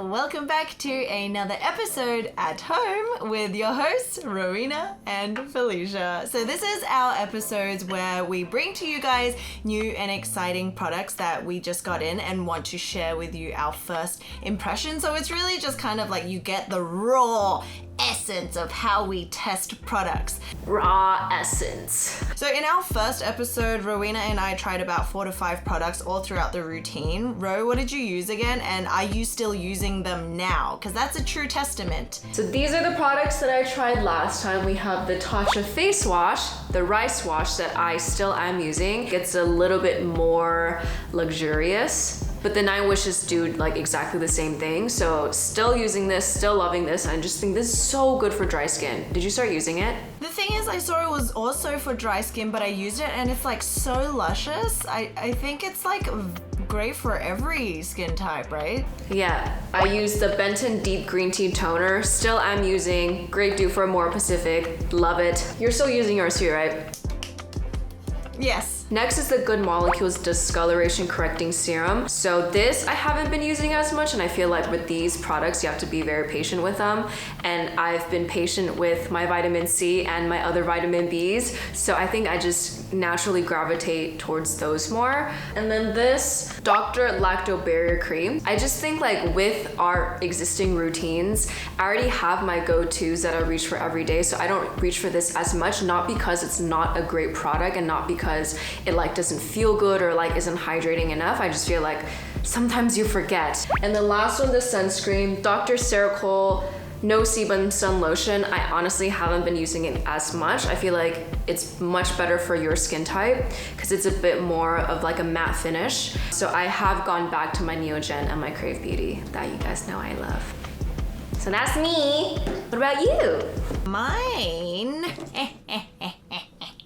Welcome back to another episode at home with your hosts, Rowena and Felicia. So this is our episodes where we bring to you guys new and exciting products that we just got in and want to share with you our first impression. So it's really just kind of like you get the raw essence of how we test products. Raw essence. So in our first episode, Rowena and I tried about 4 to 5 products all throughout the routine. Ro, what did you use again? And are you still using them now? Because that's a true testament. So these are the products that I tried last time. We have the Tatcha face wash, the rice wash that I still am using. It's a little bit more luxurious. But the 9 Wishes do like exactly the same thing. So still using this, still loving this. I just think this is so good for dry skin. Did you start using it? The thing is, I saw it was also for dry skin, but I used it and it's like so luscious. I think it's like great for every skin type, right? Yeah, I used the Benton Deep Green Tea Toner. Still am using. Great dew for more Pacific. Love it. You're still using yours too, right? Yes. Next is the Good Molecules Discoloration Correcting Serum. So this I haven't been using as much, and I feel like with these products you have to be very patient with them. And I've been patient with my vitamin C and my other vitamin Bs. So I think I just naturally gravitate towards those more. And then this Dr.Lacto Barrier Cream. I just think like with our existing routines, I already have my go-tos that I reach for every day. So I don't reach for this as much, not because it's not a great product and not because it like doesn't feel good or like isn't hydrating enough. I just feel like sometimes you forget. And the last one, the sunscreen, Dr.Ceuracle No Sebum Sun Lotion. I honestly haven't been using it as much. I feel like it's much better for your skin type because it's a bit more of like a matte finish. So I have gone back to my Neogen and my Krave Beauty that you guys know I love. So that's me. What about you? Mine.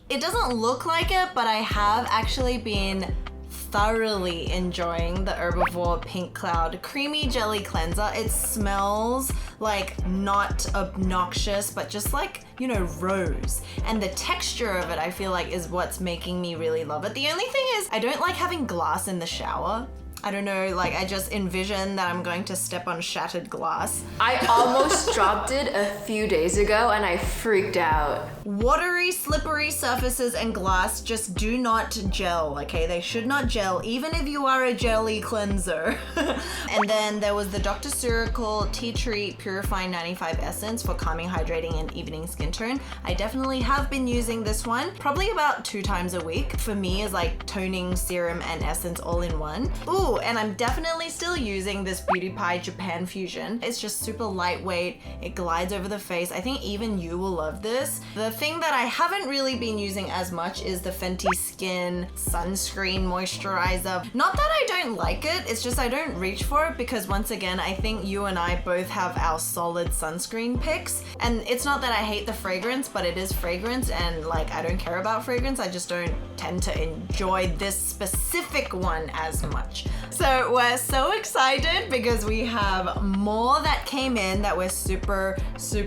It doesn't look like it, but I have actually been thoroughly enjoying the Herbivore Pink Cloud Creamy Jelly Cleanser. It smells like not obnoxious, but just like, you know, rose. And the texture of it, I feel like, is what's making me really love it. The only thing is, I don't like having glass in the shower. I don't know, like I just envision that I'm going to step on shattered glass. I almost dropped it a few days ago and I freaked out. Watery, slippery surfaces and glass just do not gel, okay? They should not gel, even if you are a jelly cleanser. And then there was the Dr.Ceuracle Tea Tree Purifying 95 Essence for calming, hydrating, and evening skin tone. I definitely have been using this one, probably about 2 times a week. For me, is like toning, serum, and essence all in one. Ooh, and I'm definitely still using this Beauty Pie JapanFusion. It's just super lightweight. It glides over the face. I think even you will love this. The thing that I haven't really been using as much is the Fenty Skin Sunscreen Moisturizer. Not that I don't like it, it's just I don't reach for it because once again, I think you and I both have our solid sunscreen picks. And it's not that I hate the fragrance, but it is fragrance and like I don't care about fragrance. I just don't tend to enjoy this specific one as much. So we're so excited because we have more that came in that we're super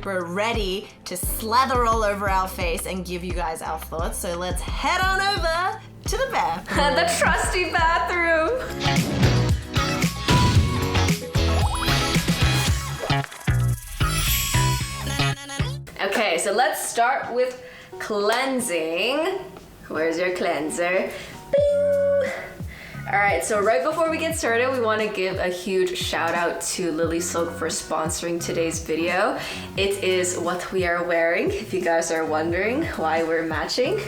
ready to slather all over our face and give you guys our thoughts. So let's head on over to the bathroom. The trusty bathroom. Okay, so let's start with cleansing. Where's your cleanser? Boo! All right, so right before we get started, we want to give a huge shout out to Lily Silk for sponsoring today's video. It is what we are wearing, if you guys are wondering why we're matching.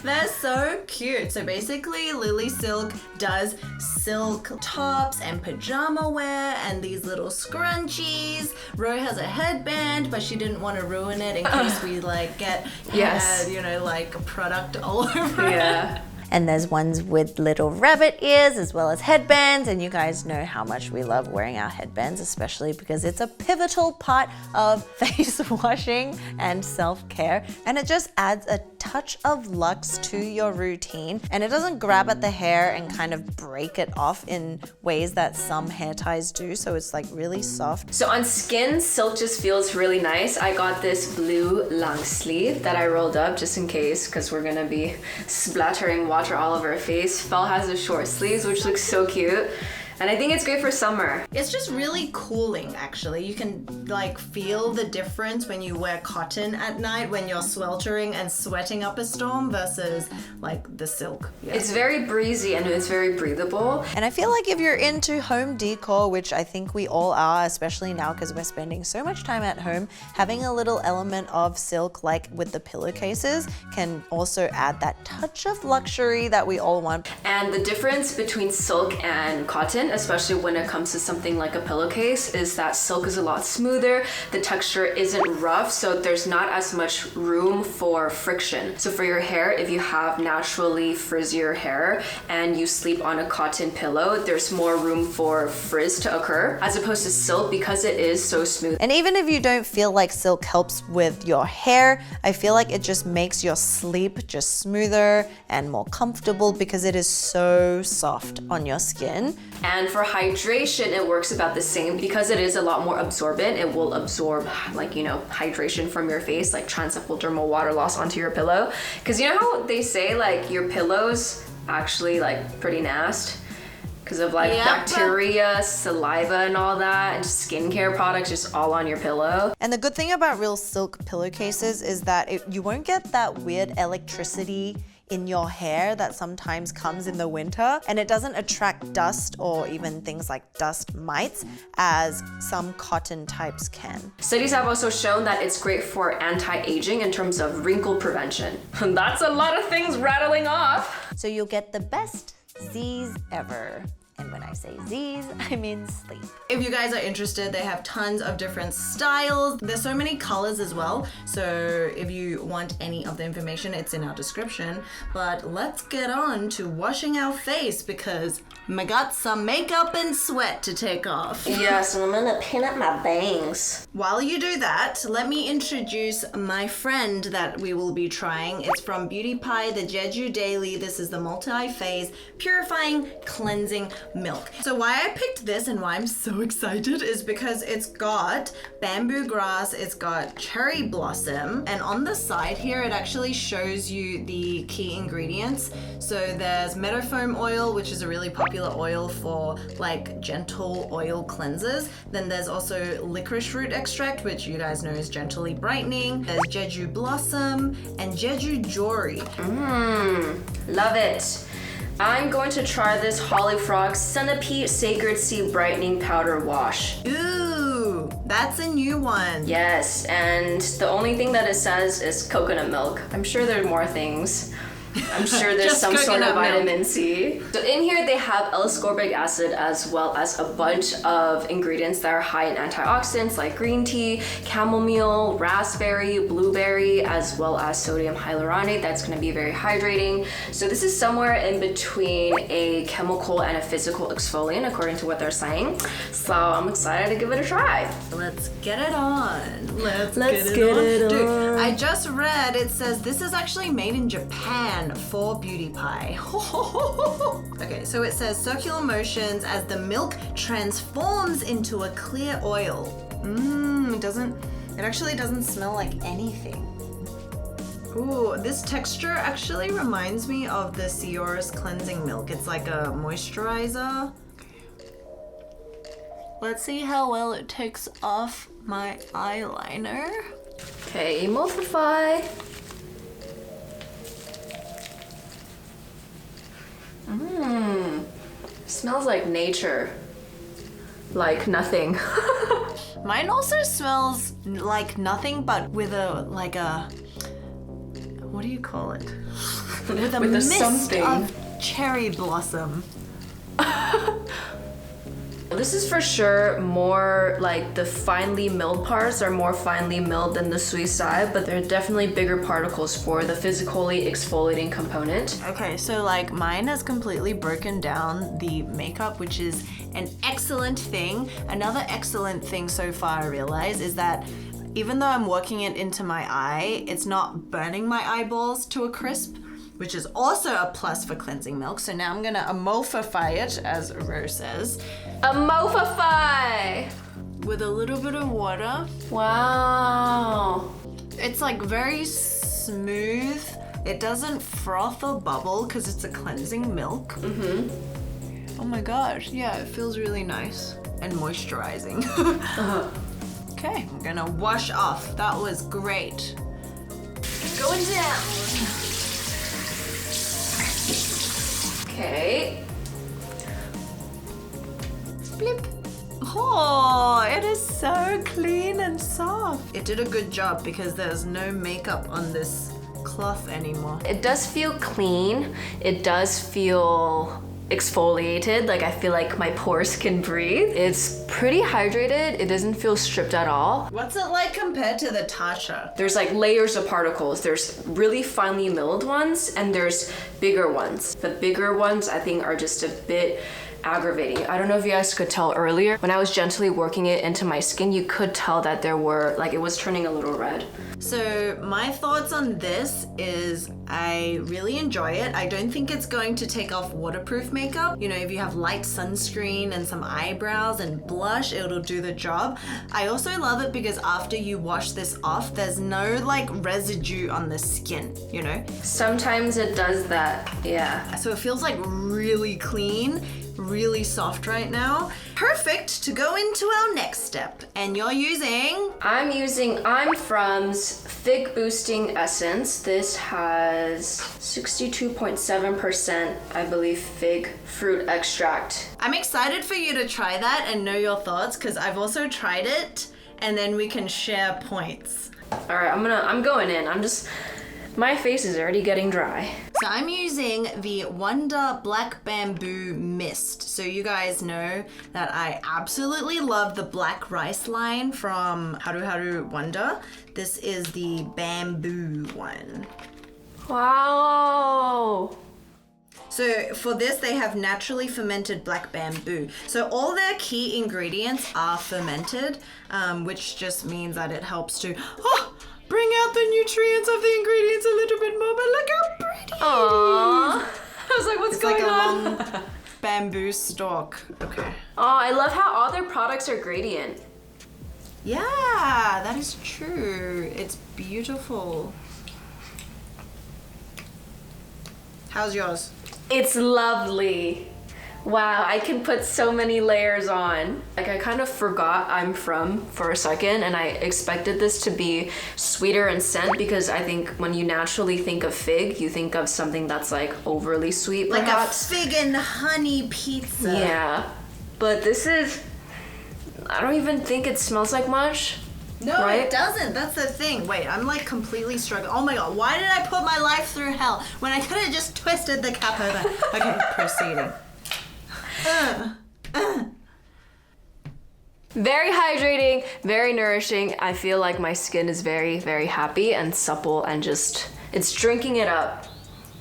They're so cute. So basically, Lily Silk does silk tops and pajama wear and these little scrunchies. Ro has a headband, but she didn't want to ruin it in case we like get, yes, you know, like product all over yeah. it. and there's ones with little rabbit ears as well as headbands, and you guys know how much we love wearing our headbands, especially because it's a pivotal part of face washing and self-care, and it just adds a touch of luxe to your routine, and it doesn't grab at the hair and kind of break it off in ways that some hair ties do, so it's like really soft. So on skin, silk just feels really nice. I got this blue long sleeve that I rolled up just in case, because we're gonna be splattering water all over our face. Fel has the short sleeves, which looks so cute. And I think it's great for summer. It's just really cooling, actually. You can like feel the difference when you wear cotton at night when you're sweltering and sweating up a storm versus like the silk. Yeah. It's very breezy and it's very breathable. And I feel like if you're into home decor, which I think we all are, especially now because we're spending so much time at home, having a little element of silk like with the pillowcases can also add that touch of luxury that we all want. And the difference between silk and cotton, especially when it comes to something like a pillowcase, is that silk is a lot smoother, the texture isn't rough, so there's not as much room for friction. So for your hair, if you have naturally frizzier hair and you sleep on a cotton pillow, there's more room for frizz to occur, as opposed to silk because it is so smooth. And even if you don't feel like silk helps with your hair, I feel like it just makes your sleep just smoother and more comfortable because it is so soft on your skin. And for hydration, it works about the same because it is a lot more absorbent. It will absorb like, you know, hydration from your face, like transepidermal water loss onto your pillow. Because you know how they say like your pillow's actually like pretty nasty because of like bacteria, saliva and all that, and just skincare products just all on your pillow. And the good thing about real silk pillowcases is that you won't get that weird electricity in your hair that sometimes comes in the winter, and it doesn't attract dust or even things like dust mites as some cotton types can. Studies have also shown that it's great for anti-aging in terms of wrinkle prevention. That's a lot of things rattling off. So you'll get the best Z's ever. And when I say Z's, I mean sleep. If you guys are interested, they have tons of different styles. There's so many colors as well. So if you want any of the information, it's in our description. But let's get on to washing our face because I got some makeup and sweat to take off. Yes, and I'm gonna pin up my bangs. While you do that, let me introduce my friend that we will be trying. It's from Beauty Pie, the Jeju Daily. This is the multi-phase purifying cleansing milk. So why I picked this and why I'm so excited is because it's got bamboo grass, it's got cherry blossom, and on the side here it actually shows you the key ingredients. So there's meadow foam oil, which is a really popular oil for like gentle oil cleansers. Then there's also licorice root extract, which you guys know is gently brightening. There's Jeju blossom and Jeju jewelry. Love it. I'm going to try this Holifrog Sunapee Sacred Sea Brightening Powder Wash. Ooh, that's a new one. Yes, and the only thing that it says is coconut milk. I'm sure there are more things. I'm sure there's some sort of vitamin C. So in here they have L-ascorbic acid as well as a bunch of ingredients that are high in antioxidants like green tea, chamomile, raspberry, blueberry, as well as sodium hyaluronate. That's going to be very hydrating. So this is somewhere in between a chemical and a physical exfoliant according to what they're saying. So I'm excited to give it a try. Let's get it on. Let's get it on. Dude, I just read it says this is actually made in Japan for Beauty Pie. Okay, so it says circular motions as the milk transforms into a clear oil. It actually doesn't smell like anything. Ooh, this texture actually reminds me of the Ciora's cleansing milk. It's like a moisturizer. Let's see how well it takes off my eyeliner. Okay, emulsify. Smells like nature. Like nothing. Mine also smells like nothing, but with a, like a, what do you call it? With a mist something. of cherry blossom. This is for sure more like the finely milled parts are more finely milled than the sweet side, but they're definitely bigger particles for the physically exfoliating component. Okay, so like mine has completely broken down the makeup, which is an excellent thing. Another excellent thing so far I realize is that even though I'm working it into my eye, it's not burning my eyeballs to a crisp, which is also a plus for cleansing milk. So now I'm gonna emulsify it, as Rose says. Emulsify! With a little bit of water. Wow. It's like very smooth. It doesn't froth or bubble because it's a cleansing milk. Oh my gosh, yeah, it feels really nice and moisturizing. Okay, I'm gonna wash off. That was great. Going down. Okay. Blip. Oh, it is so clean and soft. It did a good job because there's no makeup on this cloth anymore. It does feel clean. It does feel exfoliated. Like I feel like my pores can breathe. It's pretty hydrated. It doesn't feel stripped at all. What's it like compared to the Tatcha? There's like layers of particles. There's really finely milled ones and there's bigger ones. The bigger ones I think are just a bit aggravating. I don't know if you guys could tell earlier, when I was gently working it into my skin, you could tell that there were, like it was turning a little red. So my thoughts on this is I really enjoy it. I don't think it's going to take off waterproof makeup. You know, if you have light sunscreen and some eyebrows and blush, it'll do the job. I also love it because after you wash this off, there's no like residue on the skin, you know? Sometimes it does that, yeah. So it feels like really clean, really soft right now. Perfect to go into our next step. And you're using? I'm From's Fig Boosting Essence. This has 62.7%, I believe, fig fruit extract. I'm excited for you to try that and know your thoughts because I've also tried it and then we can share points. All right, I'm going in. My face is already getting dry. So I'm using the Wonder Black Bamboo Mist. So you guys know that I absolutely love the Black Rice line from Haru Haru Wonder. This is the bamboo one. Wow. So for this, they have naturally fermented black bamboo. So all their key ingredients are fermented, which just means that it helps to bring out the nutrients of the ingredients a little bit more, but look how pretty. Aww. I was like, what's It's going like a on? long bamboo stalk. Okay. Oh, I love how all their products are gradient. Yeah, that is true. It's beautiful. How's yours? It's lovely. Wow, I can put so many layers on. Like I kind of forgot I'm from for a second and I expected this to be sweeter in scent because I think when you naturally think of fig, you think of something that's like overly sweet perhaps. Like a fig and honey pizza. Yeah, but this is, I don't even think it smells like much. No, right? It doesn't. That's the thing. Wait, I'm like completely struggling. Oh my god, why did I put my life through hell when I could have just twisted the cap over? Okay, proceeding. Very hydrating, very nourishing. I feel like my skin is very, very happy and supple and just, it's drinking it up.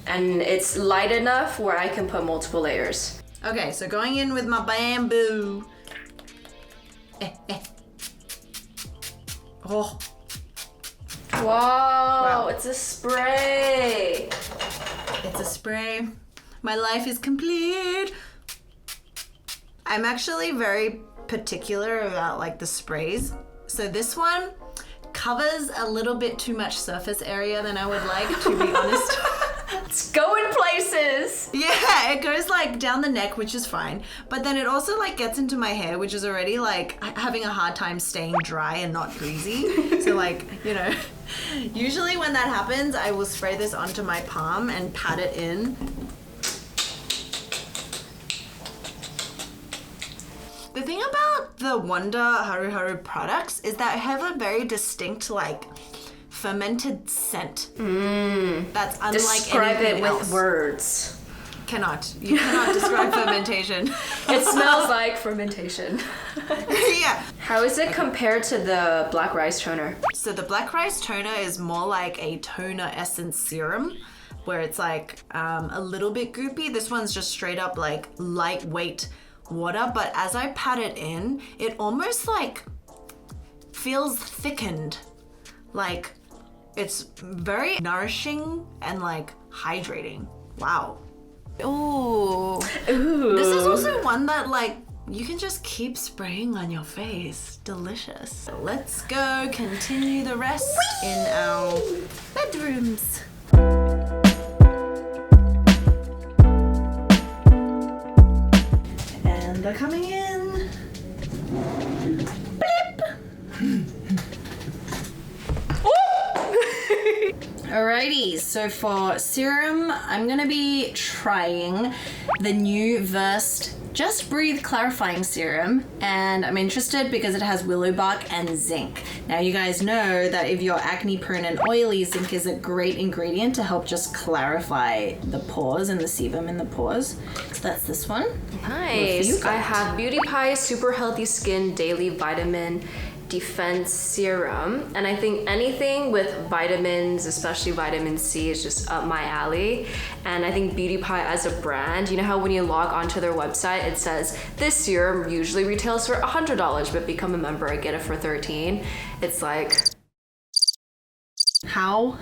And it's light enough where I can put multiple layers. Okay, so going in with my bamboo. Oh. Wow, it's a spray. It's a spray. My life is complete. I'm actually very particular about like the sprays. So this one covers a little bit too much surface area than I would like, to be honest. It's going places. Yeah, it goes like down the neck, which is fine. But then it also like gets into my hair, which is already like having a hard time staying dry and not greasy. So like, you know, usually when that happens, I will spray this onto my palm and pat it in. The thing about the Wonder Haru Haru products is that I have a very distinct like fermented scent. That's unlike Describe anything it else. with words. Cannot. You cannot describe fermentation. It smells like fermentation. Yeah. How is it compared to the black rice toner? So the black rice toner is more like a toner essence serum, where it's like a little bit goopy. This one's just straight up like lightweight water, but as I pat it in, it almost like feels thickened. Like it's very nourishing and like hydrating. Wow. Ooh. This is also one that like you can just keep spraying on your face. Delicious. So let's go continue the rest in our bedrooms. And they're coming in. Blip. Alrighty, so for serum, I'm gonna be trying the new Versed Just Breathe Clarifying Serum, and I'm interested because it has willow bark and zinc. Now you guys know that if you're acne prone and oily, zinc is a great ingredient to help just clarify the pores and the sebum in the pores. So that's this one. Nice. I have Beauty Pie Super Healthy Skin Daily Vitamin Defense Serum, and I think anything with vitamins, especially vitamin C, is just up my alley. And I think Beauty Pie as a brand, you know how when you log onto their website it says this serum usually retails for $100 but become a member I get it for $13. It's like, how?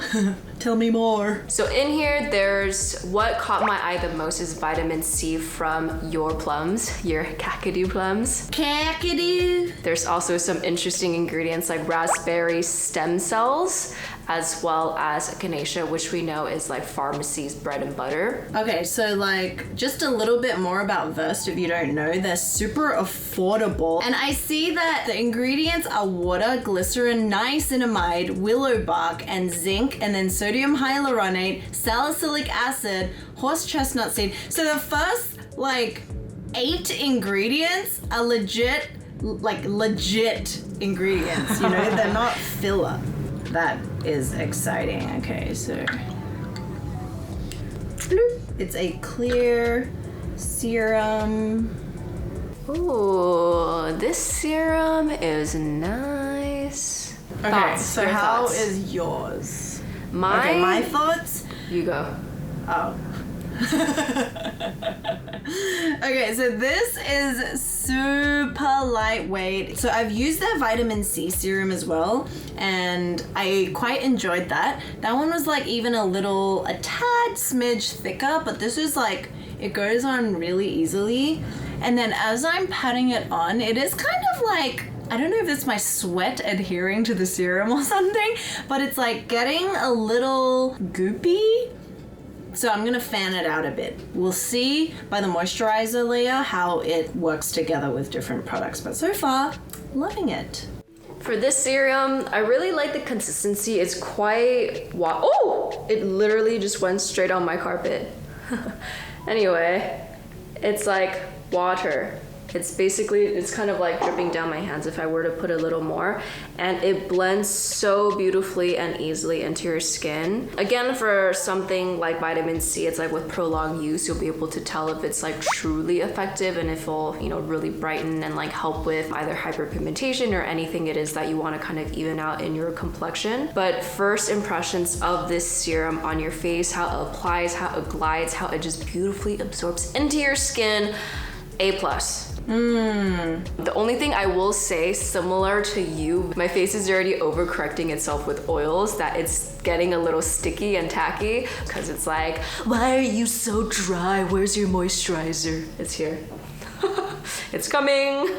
Tell me more. so in here there's what caught my eye the most is vitamin C from your plums, your Kakadu plums. Kakadu. There's also some interesting ingredients like raspberry stem cells, as well as echinacea, which we know is like pharmacy's bread and butter. Okay, so like just a little bit more about Versed if you don't know. They're super affordable. And I see that the ingredients are water, glycerin, niacinamide, willow bark, and zinc, and then sodium hyaluronate, salicylic acid, horse chestnut seed. So the first like 8 ingredients are legit ingredients, you know? They're not filler. That is exciting. Okay, so bloop. It's a clear serum. Ooh, this serum is nice. Okay, Thoughts, so your how thoughts? is yours? Mine? Okay, my thoughts? You go. Oh. Okay, so this is super lightweight. So I've used their vitamin C serum as well, and I quite enjoyed that. That one was like even a tad smidge thicker, but this is like, it goes on really easily. And then as I'm patting it on, it is kind of like, I don't know if it's my sweat adhering to the serum or something, but it's like getting a little goopy. So I'm gonna fan it out a bit. We'll see by the moisturizer layer how it works together with different products. But so far, loving it. For this serum, I really like the consistency. It's quite oh! It literally just went straight on my carpet. Anyway, it's like water. It's kind of like dripping down my hands if I were to put a little more, and it blends so beautifully and easily into your skin. Again, for something like vitamin C, it's like with prolonged use, you'll be able to tell if it's like truly effective and if it'll, you know, really brighten and like help with either hyperpigmentation or anything it is that you want to kind of even out in your complexion. But first impressions of this serum on your face, how it applies, how it glides, how it just beautifully absorbs into your skin, A+. The only thing I will say, similar to you, my face is already overcorrecting itself with oils, that it's getting a little sticky and tacky, because it's like, why are you so dry? Where's your moisturizer? It's here. It's coming.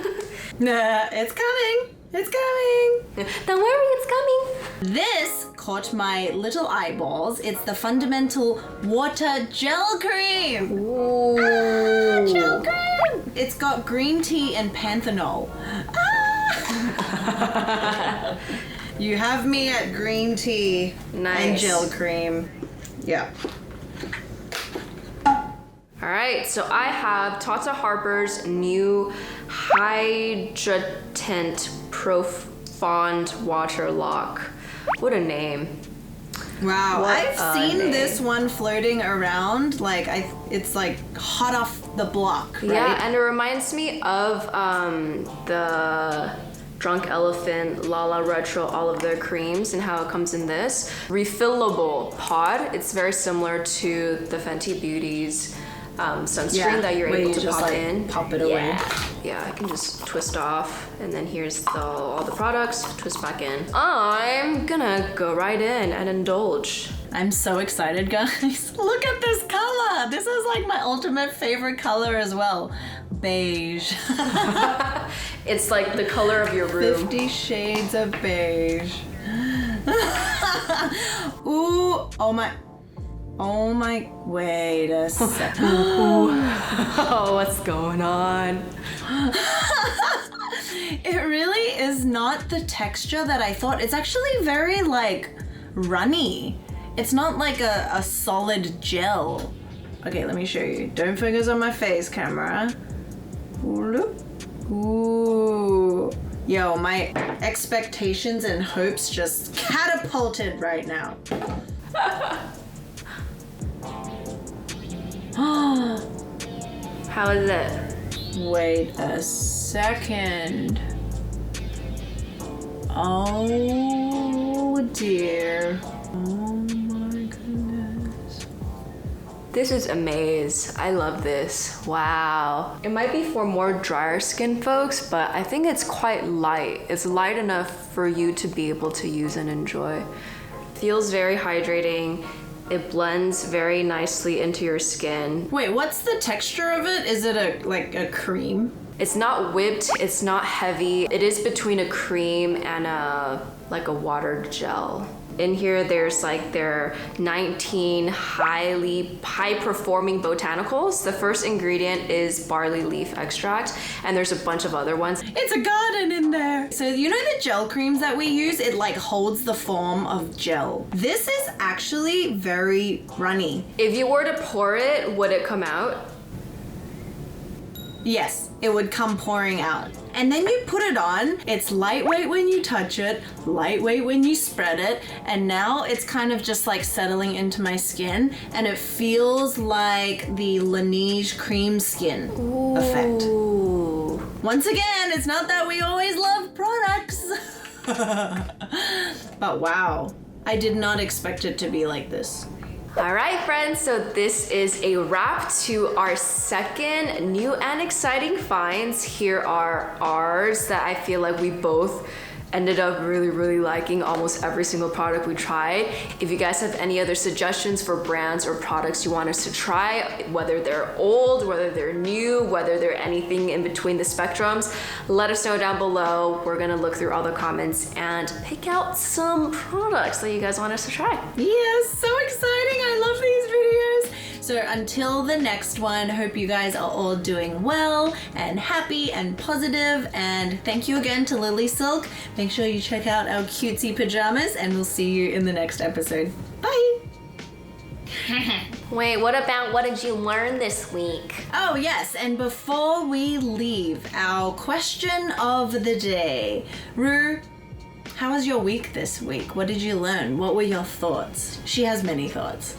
Nah, it's coming. It's coming. Don't worry, it's coming. This caught my little eyeballs. It's the Fundamental Water Gel Cream. Ooh. Ah, gel cream. It's got green tea and panthenol. Ah. You have me at green tea and gel cream. Yeah. All right, so I have Tata Harper's new Hydra Tint Profound Water Lock. What a name. Wow, What I've are seen they? this one floating around. Like it's like hot off the block, right? Yeah, and it reminds me of the Drunk Elephant, Lala Retro, all of their creams and how it comes in this refillable pod. It's very similar to the Fenty Beauty's sunscreen that you're where able you to just, pop like, in. pop it away. Yeah, I can just twist off, and then here's all the products, twist back in. I'm gonna go right in and indulge. I'm so excited, guys. Look at this color. This is like my ultimate favorite color as well. Beige. It's like the color of your room. 50 Shades of Beige. Ooh, oh my, wait a second. Oh, what's going on? It really is not the texture that I thought. It's actually very like runny. It's not like a solid gel. Okay, let me show you. Don't focus on my face, camera. Ooh. Yo, my expectations and hopes just catapulted right now. How is it? Wait a second. Oh dear. Oh my goodness. This is amaze. I love this. Wow. It might be for more drier skin folks, but I think it's quite light. It's light enough for you to be able to use and enjoy. Feels very hydrating. It blends very nicely into your skin. Wait, what's the texture of it? Is it like a cream? It's not whipped, it's not heavy. It is between a cream and a water gel. In here, there's like their 19 high-performing botanicals. The first ingredient is barley leaf extract, and there's a bunch of other ones. It's a garden in there. So you know the gel creams that we use? It like holds the form of gel. This is actually very runny. If you were to pour it, would it come out? Yes, it would come pouring out. And then you put it on, it's lightweight when you touch it, lightweight when you spread it, and now it's kind of just like settling into my skin, and it feels like the Laneige cream skin effect. Ooh. Once again, it's not that we always love products. But wow, I did not expect it to be like this. All right, friends, so this is a wrap to our second new and exciting finds. Here are ours that I feel like we both ended up really liking almost every single product we tried. If you guys have any other suggestions for brands or products you want us to try, whether they're old, whether they're new, whether they're anything in between the spectrums, let us know down below. We're gonna look through all the comments and pick out some products that you guys want us to try. Yes, so exciting. I love these videos. So until the next one, hope you guys are all doing well and happy and positive. And thank you again to Lily Silk. Make sure you check out our cutesy pajamas, and we'll see you in the next episode. Bye. Wait, what did you learn this week? Oh yes, and before we leave, our question of the day. Rue, how was your week this week? What did you learn? What were your thoughts? She has many thoughts.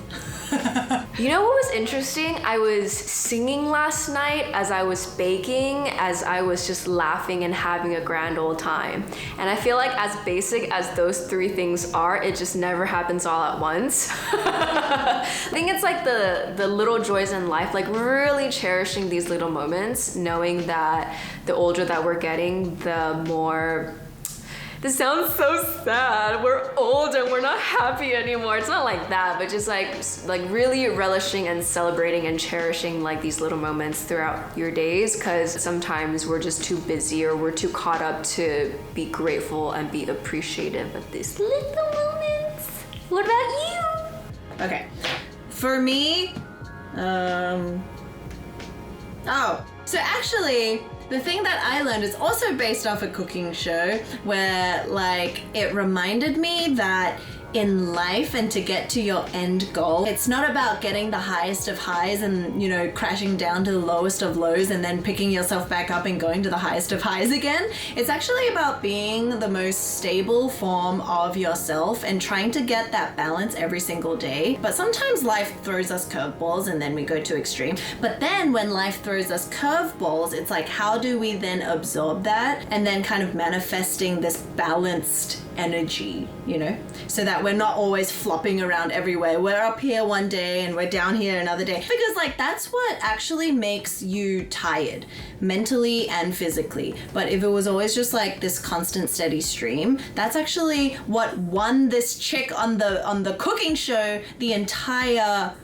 You know what was interesting? I was singing last night as I was baking, as I was just laughing and having a grand old time. And I feel like as basic as those three things are, it just never happens all at once. I think it's like the little joys in life, like really cherishing these little moments, knowing that the older that we're getting, the more... This sounds so sad. We're old and we're not happy anymore. It's not like that, but just like really relishing and celebrating and cherishing like these little moments throughout your days, because sometimes we're just too busy or we're too caught up to be grateful and be appreciative of these little moments. What about you? Okay. For me, so actually, the thing that I learned is also based off a cooking show where like it reminded me that in life and to get to your end goal, it's not about getting the highest of highs and, you know, crashing down to the lowest of lows and then picking yourself back up and going to the highest of highs again. It's actually about being the most stable form of yourself and trying to get that balance every single day. But sometimes life throws us curveballs and then we go to extreme. But then when life throws us curveballs, it's like, how do we then absorb that and then kind of manifesting this balanced energy, you know, so that we're not always flopping around everywhere. We're up here one day and we're down here another day, because like that's what actually makes you tired mentally and physically. But if it was always just like this constant steady stream, that's actually what won this chick on the cooking show the entire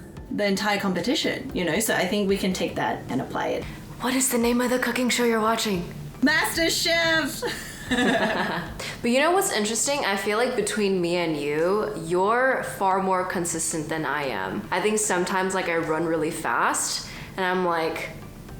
competition, you know. So I think we can take that and apply it. What is the name of the cooking show you're watching? Master Chef. But you know what's interesting? I feel like between me and you, you're far more consistent than I am. I think sometimes like I run really fast and I'm like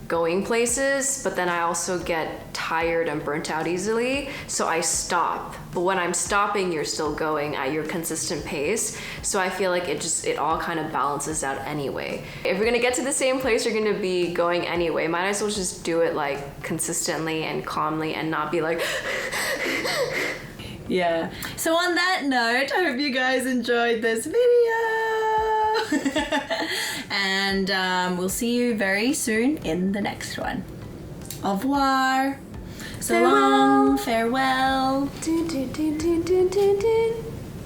going places, but then I also get tired and burnt out easily, so I stop. But when I'm stopping, you're still going at your consistent pace. So I feel like it all kind of balances out anyway. If you're gonna get to the same place, you're gonna be going anyway. Might as well just do it like consistently and calmly and not be like Yeah. So on that note, I hope you guys enjoyed this video. And we'll see you very soon in the next one. Au revoir. So long. Farewell.